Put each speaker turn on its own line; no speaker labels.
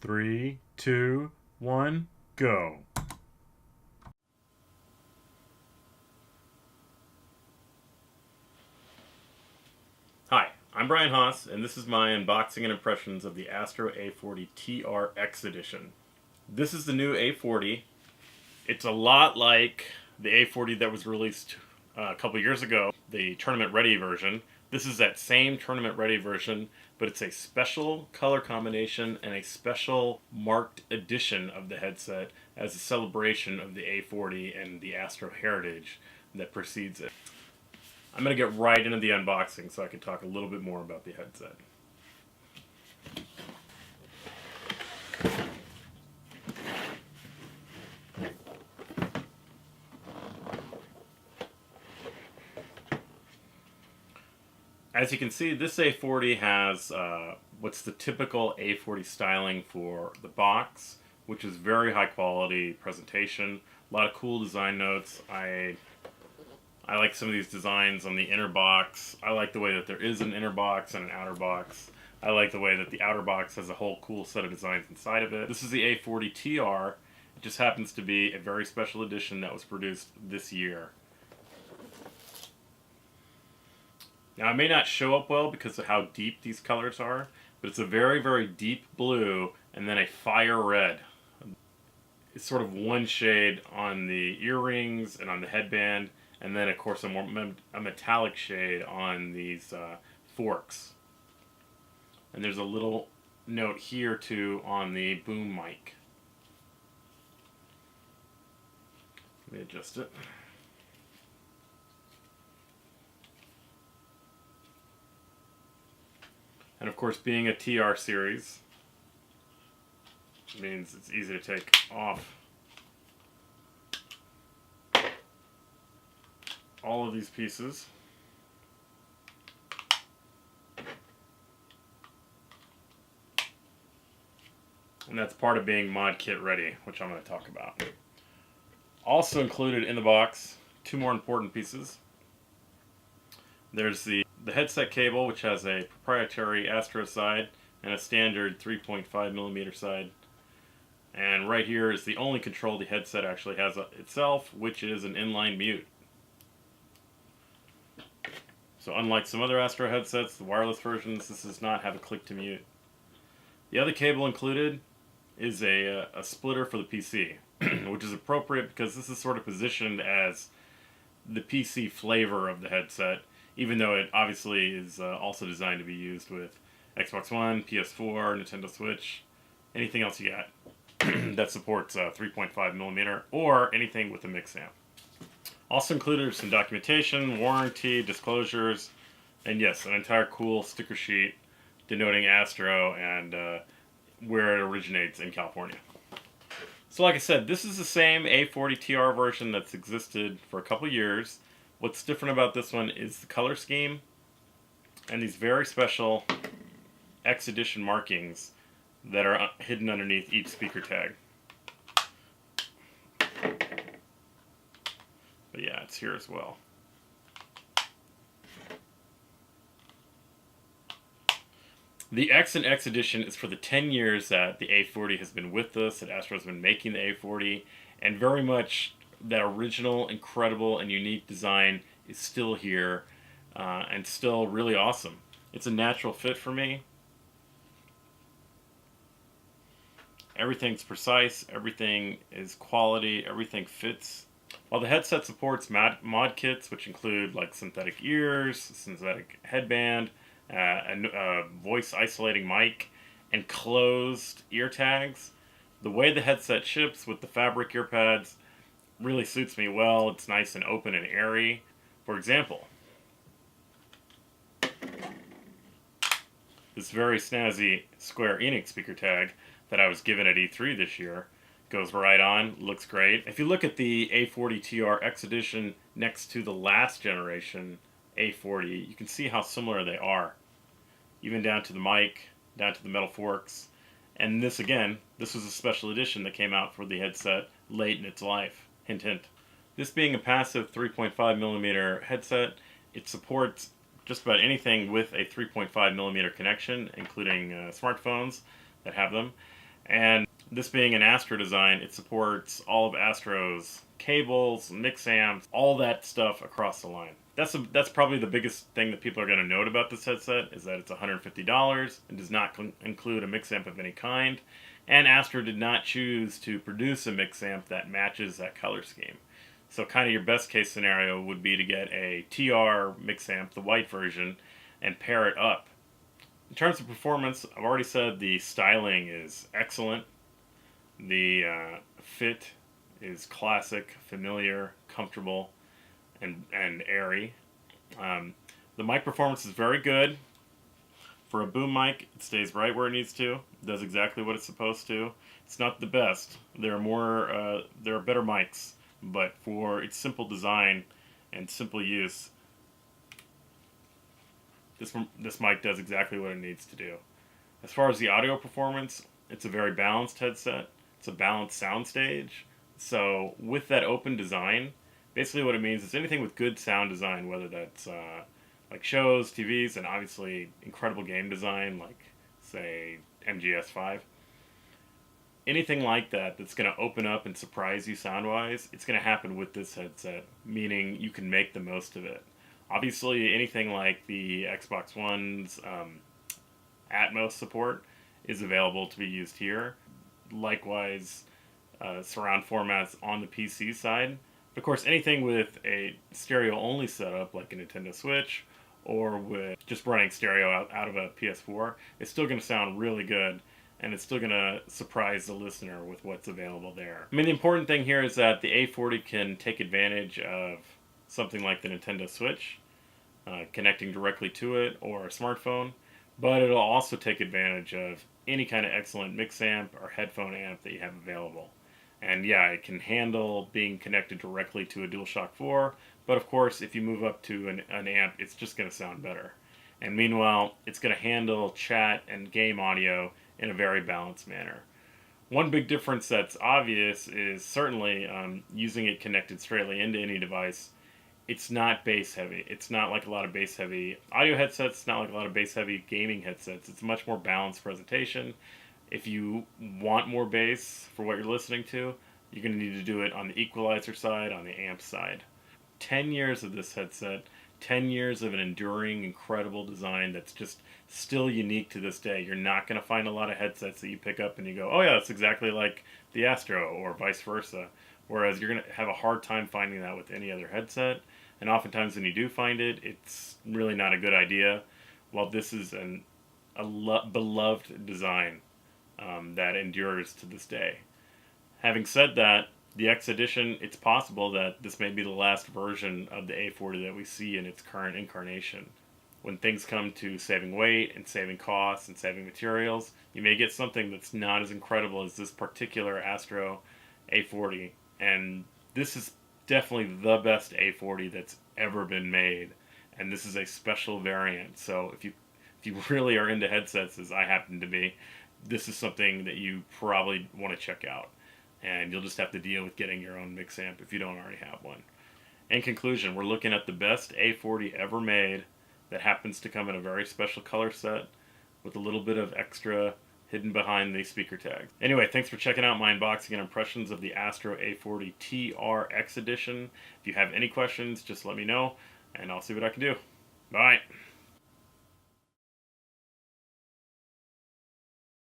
3, 2, 1, go. Hi, I'm Brian Haas, and this is my unboxing and impressions of the ASTRO A40 TR X Edition. This is the new A40. It's a lot like the A40 that was released a couple years ago, the tournament ready version. This is that same tournament ready version, but it's a special color combination and a special marked edition of the headset as a celebration of the A40 and the Astro heritage that precedes it. I'm going to get right into the unboxing so I can talk a little bit more about the headset. As you can see, this A40 has what's the typical A40 styling for the box, which is very high quality presentation, a lot of cool design notes. I like some of these designs on the inner box. I like the way that there is an inner box and an outer box. I like the way that the outer box has a whole cool set of designs inside of it. This is the A40 TR. It just happens to be a very special edition that was produced this year. Now, it may not show up well because of how deep these colors are, but it's a very, very deep blue and then a fire red. It's sort of one shade on the earrings and on the headband, and then, of course, a metallic shade on these forks. And there's a little note here, too, on the boom mic. Let me adjust it. And of course, being a TR series means it's easy to take off all of these pieces. And that's part of being mod kit ready, which I'm going to talk about. Also included in the box, two more important pieces. There's the headset cable, which has a proprietary Astro side and a standard 3.5mm side. And right here is the only control the headset actually has itself, which is an inline mute. So unlike some other Astro headsets, the wireless versions, this does not have a click to mute. The other cable included is a splitter for the PC, which is appropriate because this is sort of positioned as the PC flavor of the headset, even though it obviously is also designed to be used with Xbox One, PS4, Nintendo Switch, anything else you got that supports 3.5mm or anything with a MixAmp. Also included are some documentation, warranty, disclosures, and yes, an entire cool sticker sheet denoting Astro and where it originates in California. So like I said, this is the same A40 TR version that's existed for a couple years. What's different about this one is the color scheme and these very special X Edition markings that are hidden underneath each speaker tag. But yeah, it's here as well. The X and X Edition is for the 10 years that the A40 has been with us, that Astro has been making the A40, and very much that original, incredible, and unique design is still here and still really awesome. It's a natural fit for me. Everything's precise, everything is quality, everything fits. While the headset supports mod kits, which include like synthetic ears, synthetic headband, a voice isolating mic, and closed ear tags, the way the headset ships with the fabric ear pads really suits me well. It's nice and open and airy. For example, this very snazzy Square Enix speaker tag that I was given at E3 this year goes right on, looks great. If you look at the A40 TR X Edition next to the last generation A40, you can see how similar they are. Even down to the mic, down to the metal forks. And this again, this was a special edition that came out for the headset late in its life. Hint, hint. This being a passive 3.5mm headset, it supports just about anything with a 3.5mm connection, including smartphones that have them. And this being an Astro design, it supports all of Astro's cables, MixAmps, all that stuff across the line. That's probably the biggest thing that people are going to note about this headset, is that it's $150 and does not include a MixAmp of any kind. And Astro did not choose to produce a MixAmp that matches that color scheme. So kind of your best case scenario would be to get a TR MixAmp, the white version, and pair it up. In terms of performance, I've already said the styling is excellent. The fit is classic, familiar, comfortable, and airy. The mic performance is very good. For a boom mic, it stays right where it needs to. It does exactly what it's supposed to. It's not the best. There are better mics, but for its simple design and simple use, this mic does exactly what it needs to do. As far as the audio performance, it's a very balanced headset. It's a balanced soundstage. So with that open design, basically what it means is anything with good sound design, whether that's like shows, TVs, and obviously incredible game design, like say MGS5. Anything like that that's going to open up and surprise you sound-wise, it's going to happen with this headset, meaning you can make the most of it. Obviously, anything like the Xbox One's ATMOS support is available to be used here. Likewise, surround formats on the PC side. Of course, anything with a stereo-only setup, like a Nintendo Switch, or with just running stereo out of a PS4, it's still going to sound really good, and it's still going to surprise the listener with what's available there. I mean, the important thing here is that the A40 can take advantage of something like the Nintendo Switch, connecting directly to it, or a smartphone, but it'll also take advantage of any kind of excellent MixAmp or headphone amp that you have available. And yeah, it can handle being connected directly to a DualShock 4, but of course, if you move up to an amp, it's just going to sound better. And meanwhile, it's going to handle chat and game audio in a very balanced manner. One big difference that's obvious is certainly using it connected straightly into any device. It's not bass heavy. It's not like a lot of bass heavy audio headsets. It's not like a lot of bass heavy gaming headsets. It's a much more balanced presentation. If you want more bass for what you're listening to, you're going to need to do it on the equalizer side, on the amp side. 10 years of this headset, 10 years of an enduring, incredible design that's just still unique to this day. You're not going to find a lot of headsets that you pick up and you go, oh yeah, that's exactly like the Astro, or vice versa. Whereas you're going to have a hard time finding that with any other headset. And oftentimes when you do find it, it's really not a good idea. While this is a beloved design that endures to this day. Having said that, the X Edition, it's possible that this may be the last version of the A40 that we see in its current incarnation. When things come to saving weight and saving costs and saving materials, you may get something that's not as incredible as this particular Astro A40. And this is definitely the best A40 that's ever been made. And this is a special variant. So if you really are into headsets, as I happen to be, this is something that you probably want to check out. And you'll just have to deal with getting your own MixAmp if you don't already have one. In conclusion, we're looking at the best A40 ever made that happens to come in a very special color set with a little bit of extra hidden behind the speaker tag. Anyway, thanks for checking out my unboxing and impressions of the Astro A40 TR X Edition. If you have any questions, just let me know, and I'll see what I can do. Bye!